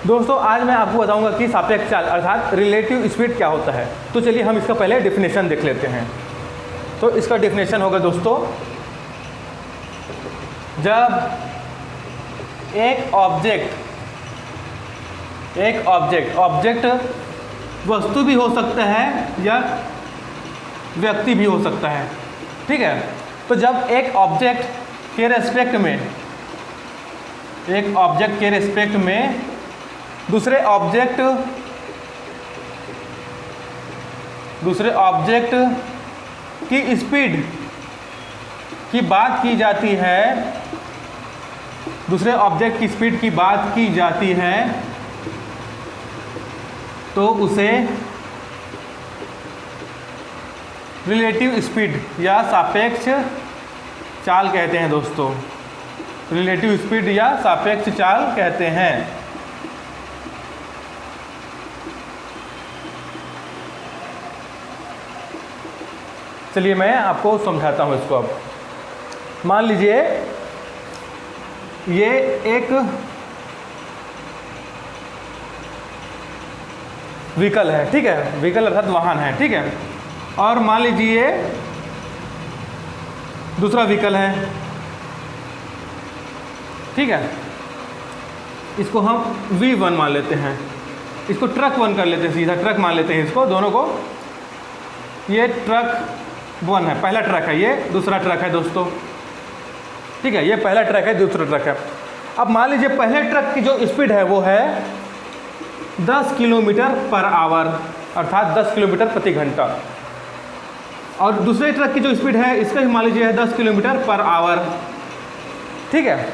दोस्तों आज मैं आपको बताऊंगा कि सापेक्ष चाल अर्थात रिलेटिव स्पीड क्या होता है। तो चलिए हम इसका पहले डेफिनेशन देख लेते हैं। तो इसका डेफिनेशन होगा दोस्तों, जब एक ऑब्जेक्ट वस्तु भी हो सकता है या व्यक्ति भी हो सकता है, ठीक है। तो जब एक ऑब्जेक्ट के रेस्पेक्ट में दूसरे ऑब्जेक्ट की स्पीड की बात की जाती है, दूसरे ऑब्जेक्ट की स्पीड की बात की जाती है, तो उसे रिलेटिव स्पीड या सापेक्ष चाल कहते हैं दोस्तों। रिलेटिव स्पीड या सापेक्ष चाल कहते हैं। चलिए मैं आपको समझाता हूँ इसको। अब मान लीजिए ये एक व्हीकल है, ठीक है। व्हीकल अर्थात वाहन है, ठीक है। और मान लीजिए दूसरा व्हीकल है, ठीक है। इसको हम V1 मान लेते हैं, इसको ट्रक 1 कर लेते हैं, सीधा ट्रक मान लेते हैं इसको, दोनों को। ये ट्रक 1 है, पहला ट्रक है, ये दूसरा ट्रक है दोस्तों, ठीक है। ये पहला ट्रक है, दूसरा ट्रक है। अब मान लीजिए पहले ट्रक की जो स्पीड है वो है 10 किलोमीटर पर आवर अर्थात 10 किलोमीटर प्रति घंटा, और दूसरे ट्रक की जो स्पीड है इसका भी मान लीजिए है 10 किलोमीटर पर आवर, ठीक है।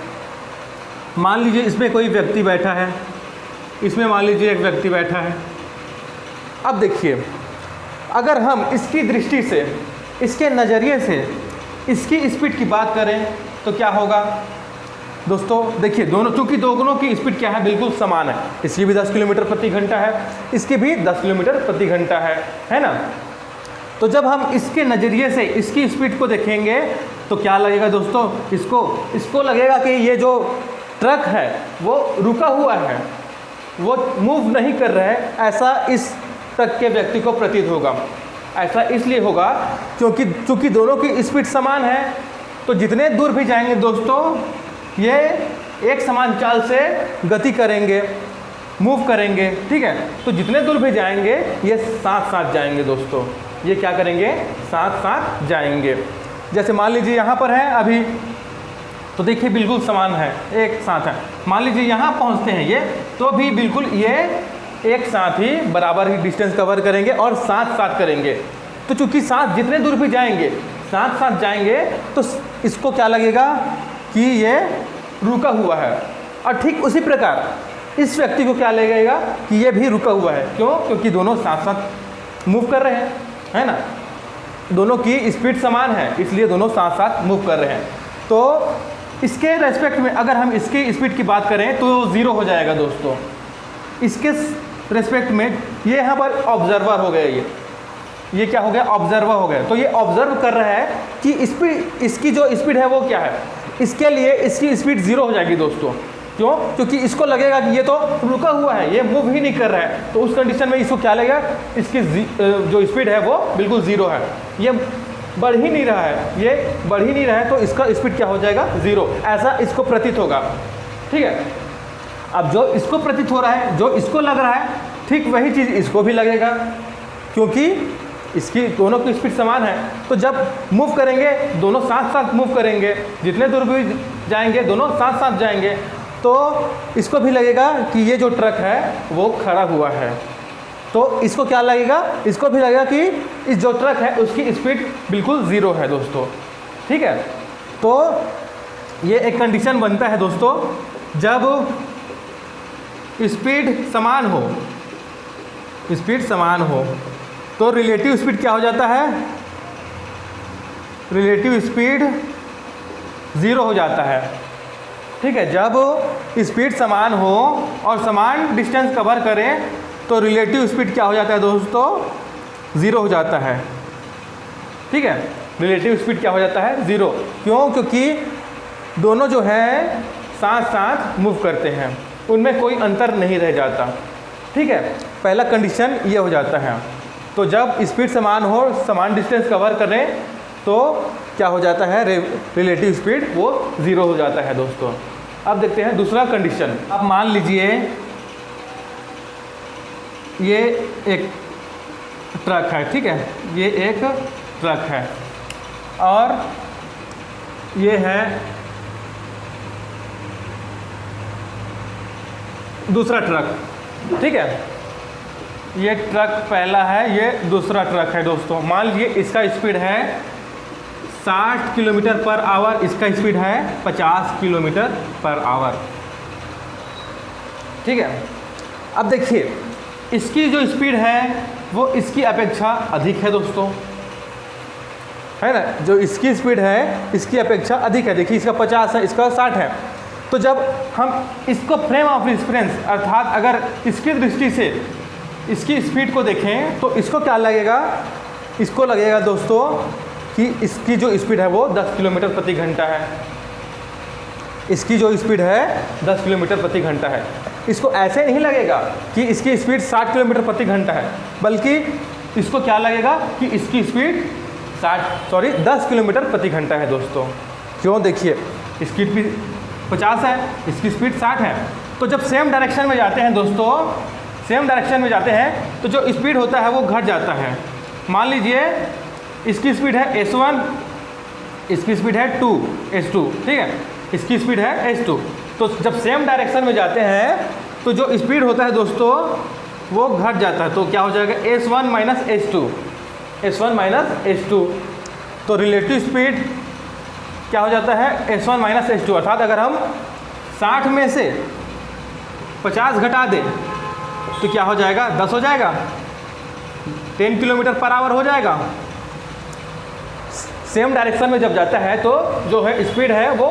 मान लीजिए इसमें कोई व्यक्ति बैठा है, इसमें मान लीजिए एक व्यक्ति बैठा है। अब देखिए, अगर हम इसकी दृष्टि से, इसके नज़रिए से इसकी स्पीड की बात करें तो क्या होगा दोस्तों। देखिए चूंकि दोनों की स्पीड क्या है, बिल्कुल समान है। इसकी भी 10 किलोमीटर प्रति घंटा है, इसकी भी 10 किलोमीटर प्रति घंटा है ना। तो जब हम इसके नज़रिए से इसकी स्पीड को देखेंगे तो क्या लगेगा दोस्तों, इसको लगेगा कि ये जो ट्रक है वो रुका हुआ है, वो मूव नहीं कर रहा है, ऐसा इस ट्रक के व्यक्ति को प्रतीत होगा। ऐसा इसलिए होगा क्योंकि दोनों की स्पीड समान है, तो जितने दूर भी जाएंगे दोस्तों ये एक समान चाल से गति करेंगे, मूव करेंगे, ठीक है। तो जितने दूर भी जाएंगे ये साथ साथ जाएंगे दोस्तों, ये क्या करेंगे, साथ साथ जाएंगे। जैसे मान लीजिए यहाँ पर है अभी, तो देखिए बिल्कुल समान है, एक साथ है। मान लीजिए यहाँ पहुँचते हैं ये, तो भी बिल्कुल ये एक साथ ही बराबर ही डिस्टेंस कवर करेंगे और साथ साथ करेंगे। तो चूँकि साथ जितने दूर भी जाएंगे साथ साथ जाएंगे, तो इसको क्या लगेगा कि ये रुका हुआ है। और ठीक उसी प्रकार इस व्यक्ति को क्या लगेगा कि ये भी रुका हुआ है। क्यों? क्योंकि दोनों साथ साथ मूव कर रहे हैं, है ना। दोनों की स्पीड समान है, इसलिए दोनों साथ साथ मूव कर रहे हैं। तो इसके रेस्पेक्ट में अगर हम इसकी स्पीड की बात करें तो 0 हो जाएगा दोस्तों। इसके रेस्पेक्ट में ये यहाँ पर ऑब्जर्वर हो गया, ये क्या हो गया, ऑब्जर्वर हो गया। तो ये ऑब्जर्व कर रहा है कि इसकी जो स्पीड है वो क्या है। इसके लिए इसकी स्पीड 0 हो जाएगी दोस्तों। क्यों? क्योंकि इसको लगेगा कि ये तो रुका हुआ है, ये मूव ही नहीं कर रहा है। तो उस कंडीशन में इसको क्या लगेगा, इसकी जो स्पीड है वो बिल्कुल 0 है, ये बढ़ ही नहीं रहा है, ये बढ़ ही नहीं रहा है, तो इसका स्पीड क्या हो जाएगा, 0। ऐसा इसको प्रतीत होगा, ठीक है। अब जो इसको प्रतीत हो रहा है, जो इसको लग रहा है, ठीक वही चीज़ इसको भी लगेगा, क्योंकि इसकी दोनों की स्पीड समान है। तो जब मूव करेंगे दोनों साथ साथ मूव करेंगे, जितने दूर भी जाएंगे दोनों साथ साथ जाएंगे, तो इसको भी लगेगा कि ये जो ट्रक है वो खड़ा हुआ है। तो इसको क्या लगेगा, इसको भी लगेगा कि इस जो ट्रक है उसकी स्पीड बिल्कुल 0 है दोस्तों, ठीक है। तो ये एक कंडीशन बनता है दोस्तों, जब स्पीड समान हो तो रिलेटिव स्पीड क्या हो जाता है, रिलेटिव स्पीड 0 हो जाता है, ठीक है। जब स्पीड समान हो और समान डिस्टेंस कवर करें तो रिलेटिव स्पीड क्या हो जाता है दोस्तों, 0 हो जाता है, ठीक है। रिलेटिव स्पीड क्या हो जाता है, 0। क्यों? क्योंकि दोनों जो है साथ साथ मूव करते हैं, उनमें कोई अंतर नहीं रह जाता। ठीक है, पहला कंडीशन ये हो जाता है। तो जब स्पीड समान हो, समान डिस्टेंस कवर करें, तो क्या हो जाता है, रिलेटिव स्पीड वो 0 हो जाता है दोस्तों। अब देखते हैं दूसरा कंडीशन। अब मान लीजिए ये एक ट्रक है, ठीक है, ये एक ट्रक है और ये है दूसरा ट्रक, ठीक है, ये ट्रक पहला है, ये दूसरा ट्रक है दोस्तों। मान लीजिए इसका स्पीड है 60 किलोमीटर पर आवर, इसका स्पीड है 50 किलोमीटर पर आवर। ठीक है, अब देखिए इसकी जो स्पीड है वो इसकी अपेक्षा अधिक है दोस्तों, है ना। जो इसकी स्पीड है इसकी अपेक्षा अधिक है। देखिए इसका 50 है, इसका 60 है। तो जब हम इसको फ्रेम ऑफ रेफरेंस अर्थात अगर इसकी दृष्टि से इसकी स्पीड को देखें तो इसको क्या लगेगा, इसको लगेगा दोस्तों कि इसकी जो स्पीड है वो 10 किलोमीटर प्रति घंटा है। इसकी जो स्पीड है 10 किलोमीटर प्रति घंटा है। इसको ऐसे नहीं लगेगा कि इसकी स्पीड 60 किलोमीटर प्रति घंटा है, बल्कि इसको क्या लगेगा कि इसकी स्पीड 10 किलोमीटर प्रति घंटा है दोस्तों। क्यों, देखिए इसकी स्पीड 50 है, इसकी स्पीड 60 है। तो जब सेम डायरेक्शन में जाते हैं दोस्तों, सेम डायरेक्शन में जाते हैं तो जो स्पीड होता है वो घट जाता है। मान लीजिए इसकी स्पीड है S1, इसकी स्पीड है 2S2, ठीक है, इसकी स्पीड है S2। तो जब सेम डायरेक्शन में जाते हैं तो जो स्पीड होता है दोस्तों वो घट जाता है। तो क्या हो जाएगा, S1 minus S2, S1 minus S2। तो रिलेटिव स्पीड क्या हो जाता है, S1 माइनस S2। अर्थात अगर हम 60 में से 50 घटा दें तो क्या हो जाएगा, 10 हो जाएगा, 10 किलोमीटर पर आवर हो जाएगा। सेम डायरेक्शन में जब जाता है तो जो है स्पीड है वो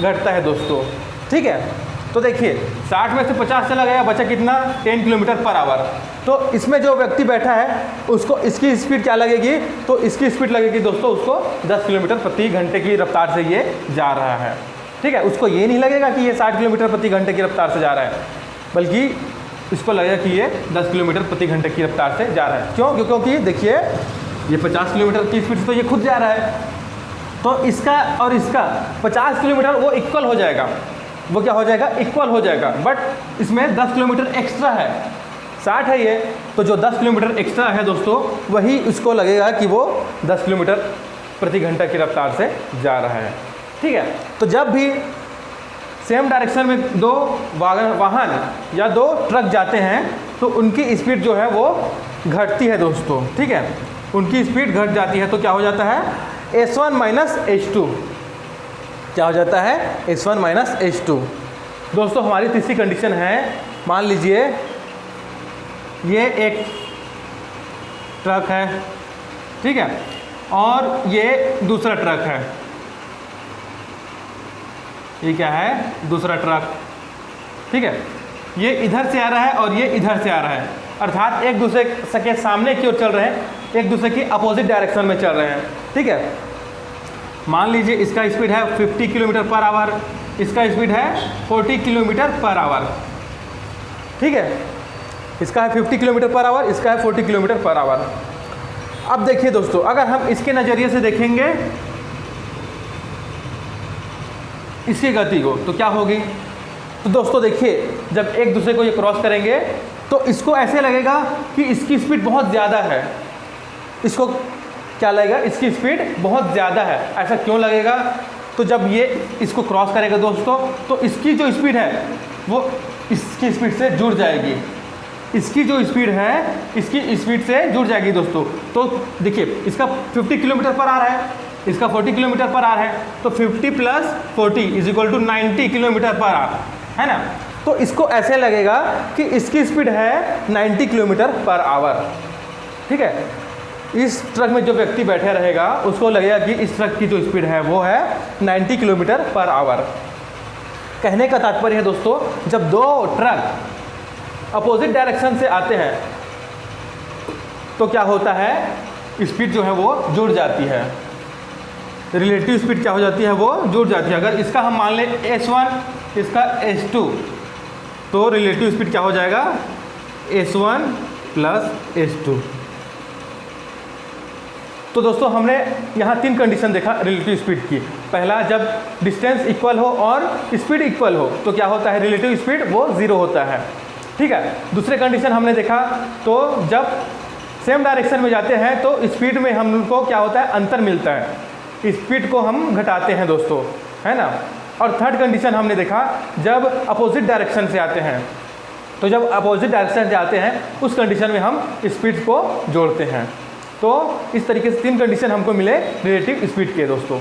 घटता है दोस्तों। ठीक है, तो देखिए 60 में से 50 चला गया, बचा कितना, 10 किलोमीटर पर आवर। तो इसमें जो व्यक्ति बैठा है उसको इसकी स्पीड क्या लगेगी, तो इसकी स्पीड लगेगी दोस्तों उसको 10 किलोमीटर प्रति घंटे की रफ्तार से ये जा रहा है। ठीक है, उसको ये नहीं लगेगा कि ये 60 किलोमीटर प्रति घंटे की रफ्तार से जा रहा है, बल्कि इसको लगेगा कि ये 10 किलोमीटर प्रति घंटे की रफ्तार से जा रहा है। क्यों, क्योंकि देखिए ये 50 किलोमीटर की स्पीड से तो ये खुद जा रहा है, तो इसका और इसका 50 किलोमीटर वो इक्वल हो जाएगा, वो क्या हो जाएगा, इक्वल हो जाएगा। बट इसमें 10 किलोमीटर एक्स्ट्रा है, 60 है ये, तो जो 10 किलोमीटर एक्स्ट्रा है दोस्तों वही उसको लगेगा कि वो 10 किलोमीटर प्रति घंटा की रफ्तार से जा रहा है। ठीक है, तो जब भी सेम डायरेक्शन में दो वाहन या दो ट्रक जाते हैं तो उनकी स्पीड जो है वो घटती है दोस्तों। ठीक है, उनकी स्पीड घट जाती है तो क्या हो जाता है, S1 माइनस H2, क्या हो जाता है, S1 माइनस H2। दोस्तों हमारी तीसरी कंडीशन है, मान लीजिए ये एक ट्रक है, ठीक है, और ये दूसरा ट्रक है। ये क्या है, दूसरा ट्रक, ठीक है, ये इधर से आ रहा है और ये इधर से आ रहा है, अर्थात एक दूसरे के सामने की ओर चल रहे हैं, एक दूसरे की अपोजिट डायरेक्शन में चल रहे हैं। ठीक है, मान लीजिए इसका स्पीड है 50 किलोमीटर पर आवर, इसका स्पीड है 40 किलोमीटर पर आवर। ठीक है, इसका है 50 किलोमीटर पर आवर, इसका है 40 किलोमीटर पर आवर। अब देखिए दोस्तों, अगर हम इसके नज़रिए से देखेंगे इसकी गति को तो क्या होगी, तो दोस्तों देखिए जब एक दूसरे को ये क्रॉस करेंगे तो इसको ऐसे लगेगा कि इसकी स्पीड बहुत ज़्यादा है, इसको क्या लगेगा, इसकी स्पीड बहुत ज़्यादा है। ऐसा क्यों लगेगा, तो जब ये इसको क्रॉस करेगा दोस्तों तो इसकी जो स्पीड है वो इसकी स्पीड से जुड़ जाएगी, इसकी जो स्पीड है इसकी स्पीड से जुड़ जाएगी दोस्तों। तो देखिए इसका 50 किलोमीटर पर आ रहा है, इसका 40 किलोमीटर पर आ रहा है, तो 50 plus 40 is equal to 90 kilometre per hour, है ना। तो इसको ऐसे लगेगा कि इसकी स्पीड है 90 किलोमीटर पर आवर। ठीक है, इस ट्रक में जो व्यक्ति बैठे रहेगा उसको लगेगा कि इस ट्रक की जो स्पीड है वो है 90 किलोमीटर पर आवर। कहने का तात्पर्य है दोस्तों, जब दो ट्रक अपोजिट डायरेक्शन से आते हैं तो क्या होता है, स्पीड जो है वो जुड़ जाती है, रिलेटिव स्पीड क्या हो जाती है, वो जुड़ जाती है। अगर इसका हम मान लें S1, इसका S2, तो रिलेटिव स्पीड क्या हो जाएगा, s1 प्लस s2। तो दोस्तों हमने यहाँ 3 कंडीशन देखा रिलेटिव स्पीड की। पहला, जब डिस्टेंस इक्वल हो और स्पीड इक्वल हो तो क्या होता है, रिलेटिव स्पीड वो 0 होता है, ठीक है। दूसरे कंडीशन हमने देखा, तो जब सेम डायरेक्शन में जाते हैं तो स्पीड में हमको क्या होता है, अंतर मिलता है, स्पीड को हम घटाते हैं दोस्तों, है ना। और थर्ड कंडीशन हमने देखा, जब अपोजिट डायरेक्शन से आते हैं, तो जब अपोजिट डायरेक्शन से आते हैं उस कंडीशन में हम स्पीड को जोड़ते हैं। तो इस तरीके से 3 कंडीशन हमको मिले रिलेटिव स्पीड के दोस्तों।